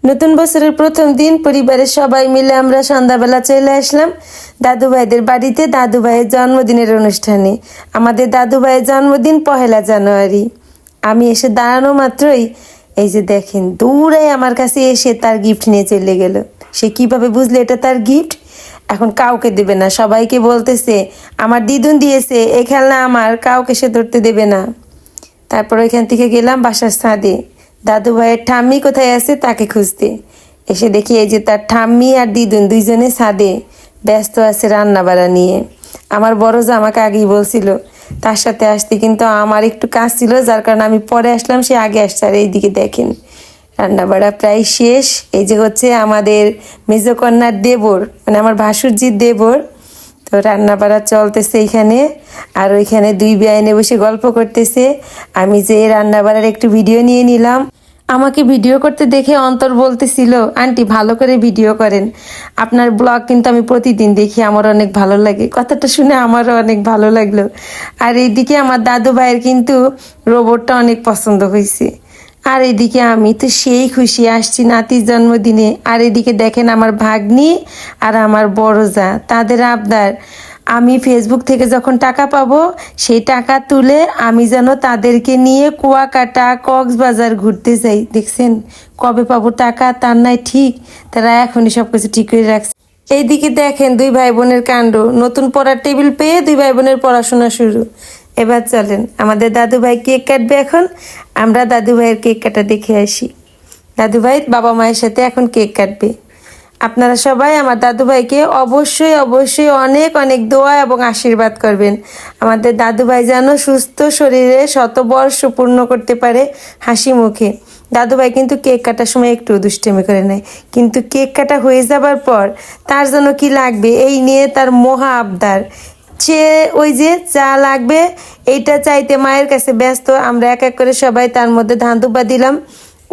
নতুন বছরের প্রথম দিন পরিবারের সবাই মিলে আমরা সন্ধ্যাবেলা চলে আসলাম দাদু ভাইদের বাড়িতে দাদু ভাইয়ের জন্মদিনের অনুষ্ঠানে। আমাদের দাদু ভাইয়ের জন্মদিন 1 জানুয়ারি। আমি এসে দাঁড়ানো মাত্রই এই যে দেখেন দৌড়ায় আমার কাছে এসে তার গিফট নিয়ে চলে গেল। সে কিভাবে বুঝলে এটা তার গিফট? এখন কাউকে দেবে না, সবাইকে বলতেছে আমার দিদুন দিয়েছে, এই খেলনা আমার, কাউকে সে ধরতে দেবে না। তারপর ওইখান থেকে গেলাম বাসার ছাদে, দাদু ভাইয়ের ঠাম্মি কোথায় আছে তাকে খুঁজতে। এসে দেখি এই যে তার ঠাম্মি আর দিদুন দুইজনে ছাদে ব্যস্ত আছে রান্না বাড়া নিয়ে। আমার বড় যা আমাকে আগেই বলছিল তার সাথে আসতে, কিন্তু আমার একটু কাজ ছিল যার কারণে আমি পরে আসলাম, সে আগে আসছে। আর এইদিকে দেখেন রান্না বাড়া প্রায় শেষ। এই যে হচ্ছে আমাদের মেজকন্যার দেবর, মানে আমার ভাসুরজির দেবর, তো রান্না বাড়া চলতেছে এইখানে। আর ওইখানে দুই বেআইনে বসে গল্প করতেছে। আমি যে রান্না বাড়ার একটু ভিডিও নিয়ে নিলাম। আমাকে ভিডিও করতে দেখে অন্তর বলতেছিল আন্টি ভালো করে ভিডিও করেন, আপনার ব্লগ কিন্তু আমি প্রতিদিন দেখি, আমার অনেক ভালো লাগে। কথাটা শুনে আমারও অনেক ভালো লাগলো। আর এইদিকে আমার দাদু ভাইয়ের কিন্তু রোবটটা অনেক পছন্দ হয়েছে। আর এদিকে আমি তো সেই খুশি, আসছি নাতির জন্মদিনে। আর এদিকে দেখেন আমার ভাগ্নি আর আমার বড় যা, তাদের আবদার আমি ফেসবুক থেকে যখন টাকা পাবো সেই টাকা তুলে আমি যেন তাদেরকে নিয়ে কুয়াকাটা কক্সবাজার ঘুরতে যাই। দেখছেন কবে পাবো টাকা তার নাই ঠিক, তারা এখনই সব কিছু ঠিক করে রাখছে। এইদিকে দেখেন দুই ভাই বোনের কাণ্ড, নতুন পড়ার টেবিল পেয়ে দুই ভাই বোনের পড়াশোনা শুরু। এবার চলেন আমাদের দাদু ভাই কেক কাটবে, এখন আমরা দাদু ভাইয়ের কেক কাটা দেখে আসি। দাদু ভাই বাবা মায়ের সাথে এখন কেক কাটবে। আপনারা সবাই আমার দাদু ভাইকে অবশ্যই অবশ্যই অনেক অনেক দোয়া এবং আশীর্বাদ করবেন। আমাদের দাদু ভাই যেন সুস্থ শরীরে শতবর্ষ পূর্ণ করতে পারে হাসি মুখে। দাদু ভাই কিন্তু কেক কাটার সময় একটু দুষ্টেমি করে নেয়, কিন্তু কেক কাটা হয়ে যাবার পর তার জন্য কি লাগবে এই নিয়ে তার মহা আবদার। সে ওই যে চা লাগবে এইটা চাইতে মায়ের কাছে ব্যস্ত। আমরা এক এক করে সবাই তার মধ্যে ধান দুব্বা দিলাম,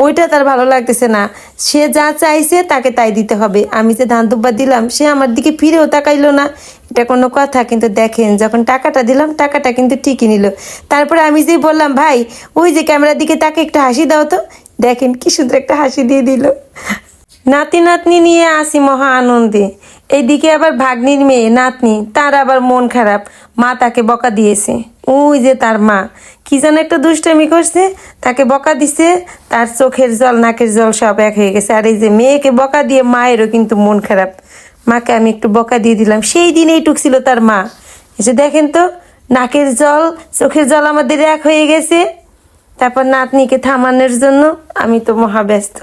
ওইটা তার ভালো লাগতেছে না। সে যা চাইছে তাকে তাই দিতে হবে। আমি যে ধান দুব্বা দিলাম সে আমার দিকে ফিরেও তাকাইলো না, এটা কোনো কথা? কিন্তু দেখেন যখন টাকাটা দিলাম টাকাটা কিন্তু ঠিকই নিল। তারপরে আমি যে বললাম ভাই ওই যে ক্যামেরার দিকে তাকে একটা হাসি দাও তো, দেখেন কি সুন্দর একটা হাসি দিয়ে দিল। নাতি নাতনি নিয়ে আসি মহা আনন্দে। এইদিকে আবার ভাগ্নির মেয়ে নাতনি, তার আবার মন খারাপ, মা তাকে বকা দিয়েছে। ওই যে তার মা কি যেন একটা দুষ্টামি করছে, তাকে বকা দিছে, তার চোখের জল নাকের জল সব এক হয়ে গেছে। আর এই যে মেয়েকে বকা দিয়ে মায়েরও কিন্তু মন খারাপ, মাকে আমি একটু বকা দিয়ে দিলাম, সেই দিনেই টুকছিল তার মা। এই যে দেখেন তো নাকের জল চোখের জল আমাদের এক হয়ে গেছে। তারপর নাতনিকে থামানোর জন্য আমি তো মহা ব্যস্ত।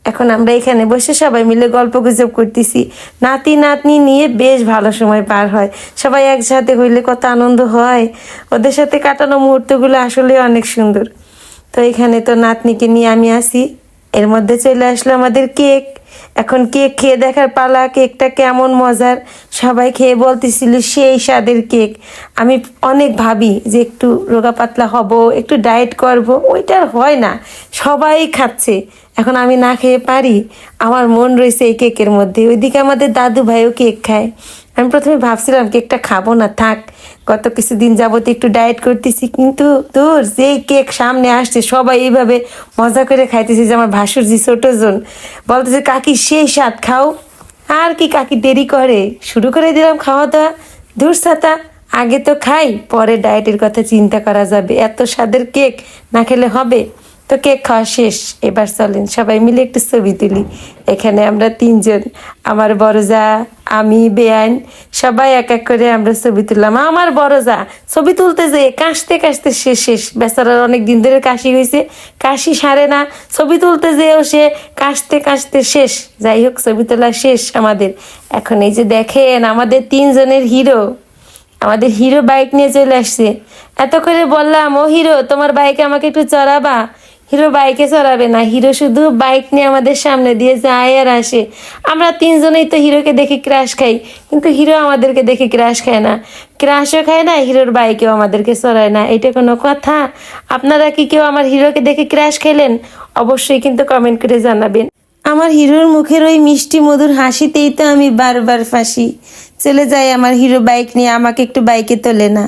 এখন আমরা এখানে বসে সবাই মিলে গল্প গুজব করতেছি, নাতি নাতনি নিয়ে বেশ ভালো সময় পার হয়। সবাই একসাথে হইলে কত আনন্দ হয়, ওদের সাথে কাটানো মুহূর্তগুলো আসলে অনেক সুন্দর। তো এখানে তো নাতনিকে নিয়ে আমি আসি, এর মধ্যে চলে আসলো আমাদের কেক। এখন কেক খেয়ে দেখার পালা, কেকটা কেমন মজার। সবাই খেয়ে বলতেছিল সেই স্বাদের কেক। আমি অনেক ভাবি যে একটু রোগা পাতলা হব, একটু ডায়েট করব, ওইটার হয় না, সবাই খাচ্ছে। এখন আমি না খেয়ে পারি? আমার মন রয়েছে এই কেকের মধ্যে। ওইদিকে আমাদের দাদু ভাইও কেক খায়। আমি প্রথমে ভাবছিলাম কেকটা খাবো না, থাক, গত কিছুদিন যাবত একটু ডায়েট করতেছি, কিন্তু তোর যেই কেক সামনে আসছে সবাই এইভাবে মজা করে খাইতেছে। যে আমার ভাসুরজি ছোট জন বলতেছে কাকি সেই স্বাদ, খাও। আর কি কাকি দেরি করে, শুরু করে দিলাম খাওয়া দাওয়া। দূর ছাতা, আগে তো খাই, পরে ডায়েটের কথা চিন্তা করা যাবে, এত স্বাদের কেক না খেলে হবে? তো কেক খাওয়া শেষ, এবার চলেন সবাই মিলে একটু ছবি তুলি। এখানে আমরা তিনজন, আমার বড় যা, আমি, বেআইন, সবাই এক এক করে আমরা ছবি তুললাম। আমার বড় যা ছবি তুলতে যেয়ে কাশতে কাশতে শেষ বেচারার অনেক দিন ধরে কাশি হয়েছে, কাশি সারে না, ছবি তুলতে যেয়েও সে কাশতে কাশতে শেষ। যাই হোক ছবি তোলা শেষ আমাদের। এখন এই যে দেখেন আমাদের তিনজনের হিরো, আমাদের হিরো বাইক নিয়ে চলে আসছে। এত করে বললাম ও হিরো তোমার বাইকে আমাকে একটু চড়াবা, হিরো বাইকে চড়াবে না, হিরো শুধু বাইক নিয়ে আমাদের সামনে দিয়ে যায় আর আসে। আমরা তিনজনেই তো হিরোকে দেখে ক্রাশ খাই, কিন্তু হিরো আমাদেরকে দেখে ক্রাশ খায় না, ক্রাশও খায় না, হিরোর বাইকেও আমাদেরকে চড়ায় না। এটা কোনো কথা? আপনারা কি কেউ আমার হিরোকে দেখে ক্রাশ খেলেন? অবশ্যই কিন্তু কমেন্ট করে জানাবেন। আমার হিরোর মুখের ওই মিষ্টি মধুর হাসিতেই তো আমি বারবার ফাঁসি। চলে যাই আমার হিরো বাইক নিয়ে, আমাকে একটু বাইকে তোলে না।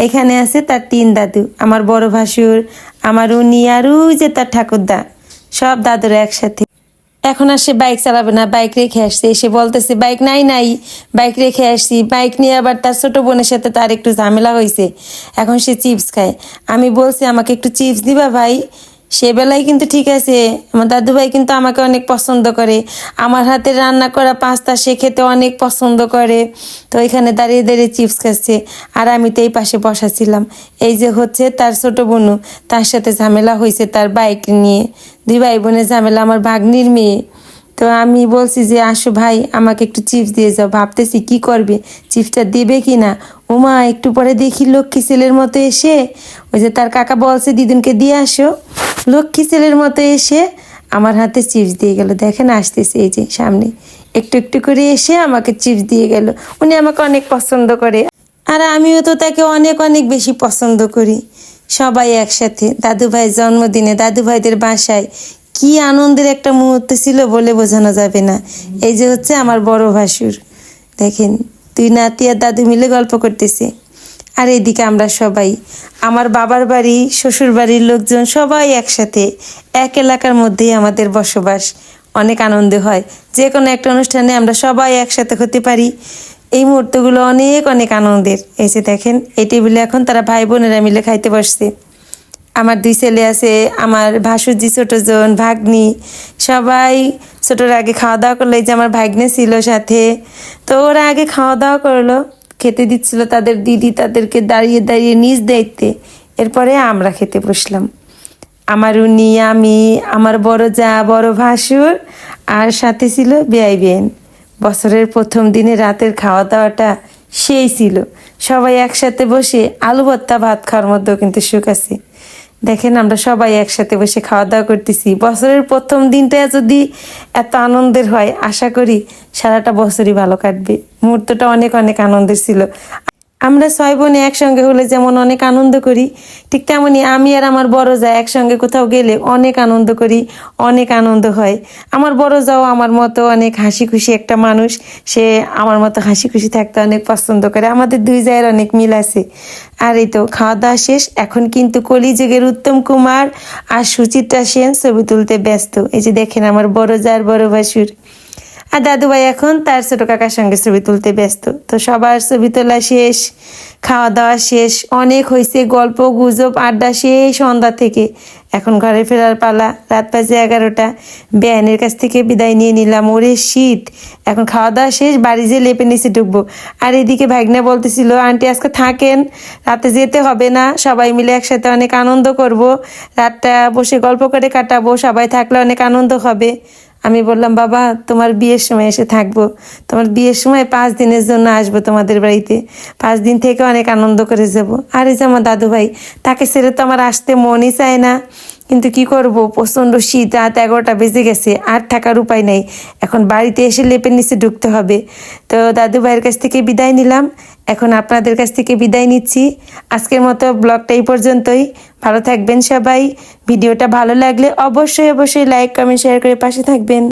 এখানে আছে তার তিন দাদু, আমার বড় ভাসুর, আমার উনি, আর ওই যে তার ঠাকুরদা, সব দাদুরা একসাথে। এখন আর সে বাইক চালাবে না, বাইক রেখে আসছে। এসে বলতেছে বাইক নাই নাই, বাইক রেখে আসছি। বাইক নিয়ে আবার তার ছোট বোনের সাথে তার একটু ঝামেলা হয়েছে, এখন সে চিপস খায়। আমি বলছি আমাকে একটু চিপস দিবা ভাই, সে বেলায় কিন্তু ঠিক আছে। আমার দাদু ভাই কিন্তু আমাকে অনেক পছন্দ করে, আমার হাতে রান্না করা পাস্তা সে খেতে অনেক পছন্দ করে। তো এখানে দাঁড়িয়ে দাঁড়িয়ে চিপস খাচ্ছে, আর আমি তো এই পাশে বসা ছিলাম। এই যে হচ্ছে তার ছোট বোনু, তার সাথে ঝামেলা হয়েছে তার বাইক নিয়ে। দুই ভাই বোনের ঝামেলা, আমার ভাগ্নির মেয়ে। তো আমি বলছি যে আসো ভাই আমাকে একটু চিপস দিয়ে যাও, ভাবতেছি কি করবে, চিপসটা দেবে কি না। ওমা একটু পরে দেখি লক্ষ্মী ছেলের মতো এসে, ওই যে তার কাকা বলছে দিদুনকে দিয়ে আসো, লক্ষ্মী ছেলের মতো এসে আমার হাতে চিপস দিয়ে গেল। দেখেন আসতেছে এই যে সামনে, একটু একটু করে এসে আমাকে চিপস দিয়ে গেল। উনি আমাকে অনেক পছন্দ করে, আর আমিও তো তাকে অনেক অনেক বেশি পছন্দ করি। সবাই একসাথে দাদু ভাইয়ের জন্মদিনে দাদু ভাইদের বাসায় কি আনন্দের একটা মুহূর্ত ছিল বলে বোঝানো যাবে না। এই যে হচ্ছে আমার বড় ভাসুর, দেখেন দুই নাতি আর দাদু মিলে গল্প করতেছে। আর এদিকে আমরা সবাই, আমার বাবার বাড়ি শ্বশুর বাড়ির লোকজন সবাই একসাথে, এক এলাকার মধ্যেই আমাদের বসবাস। অনেক আনন্দ হয়, যে কোনো একটা অনুষ্ঠানে আমরা সবাই একসাথে হতে পারি। এই মুহূর্তগুলো অনেক অনেক আনন্দের। এই যে দেখেন এই টেবিলে এখন তারা ভাই বোনেরা মিলে খাইতে বসছে। আমার দুই ছেলে আছে, আমার ভাসুরজি ছোট জন, ভাগ্নি, সবাই ছোটোর আগে খাওয়া দাওয়া করলো। এই যে আমার ভাগ্নে ছিল সাথে, তো ওরা আগে খাওয়া দাওয়া করলো, খেতে দিচ্ছিল তাদের দিদি তাদেরকে দাঁড়িয়ে দাঁড়িয়ে নিজ দায়িত্বে। এরপরে আমরা খেতে বসলাম, আমার উনি, আমি, আমার বড় যা, বড় ভাসুর, আর সাথে ছিল বেয়াই বেন। বছরের প্রথম দিনে রাতের খাওয়া দাওয়াটা সেই ছিল, সবাই একসাথে বসে আলু ভর্তা ভাত খাওয়ার মধ্যেও কিন্তু সুখ আছে। দেখেন আমরা সবাই একসাথে বসে খাওয়া দাওয়া করতেছি। বছরের প্রথম দিনটা যদি এত আনন্দের হয়, আশা করি সারাটা বছরই ভালো কাটবে। মুহূর্তটা অনেক অনেক আনন্দের ছিল। আমরা ছয় বোনে একসঙ্গে হলে যেমন অনেক আনন্দ করি, ঠিক তেমনই আমি আর আমার বড় যা একসঙ্গে কোথাও গেলে অনেক আনন্দ করি, অনেক আনন্দ হয়। আমার বড় যাও আমার মতো অনেক হাসি খুশি একটা মানুষ, সে আমার মতো হাসি খুশি থাকতে অনেক পছন্দ করে। আমাদের দুই জায়ের অনেক মিল আছে। আর এই তো খাওয়া দাওয়া শেষ, এখন কিন্তু কলিযুগের উত্তম কুমার আর সুচিত্রা সেন ছবি তুলতে ব্যস্ত। এই যে দেখেন আমার বড় জার বড় ভাসুর, আর দাদু ভাই এখন তার ছোট কাকার সঙ্গে ছবি তুলতে ব্যস্ত। তো সবার ছবি তোলা শেষ, খাওয়া দাওয়া শেষ, অনেক হয়েছে গল্প গুজব আড্ডা সেই সন্ধ্যা থেকে। এখন ঘরে ফেরার পালা, রাত বাজে 11টা। বেআইনের কাছ থেকে বিদায় নিয়ে নিলাম, ওরে শীত। এখন খাওয়া দাওয়া শেষ, বাড়ি যেয়ে লেপে নিচে ঢুকবো। আর এদিকে ভাগ্নে বলতেছিল আন্টি আজকে থাকেন, রাতে যেতে হবে না, সবাই মিলে একসাথে অনেক আনন্দ করব, রাতটা বসে গল্প করে কাটাবো, সবাই থাকলে অনেক আনন্দ হবে। আমি বললাম বাবা তোমার বিয়ের সময় এসে থাকবো, তোমার বিয়ের সময় 5 দিনের জন্য আসবো তোমাদের বাড়িতে, 5 দিন থেকে অনেক আনন্দ করে যাব। আর এই যে আমার দাদু ভাই, তাকে ছেড়ে তো আমার আসতে মনই চায় না, কিন্তু কি করব, প্রচণ্ড শীত, রাত 11টা বেজে গেছে, আর থাকার উপায় নাই। এখন বাড়িতে এসে লেপের নিচে ঢুকতে হবে। তো দাদু ভাইয়ের কাছ থেকে বিদায় নিলাম, এখন আপনাদের কাছ থেকে বিদায় নিচ্ছি। আজকের মতো ব্লগটা এই পর্যন্তই। ভালো থাকবেন সবাই। ভিডিওটা ভালো লাগলে অবশ্যই অবশ্যই লাইক কমেন্ট শেয়ার করে পাশে থাকবেন।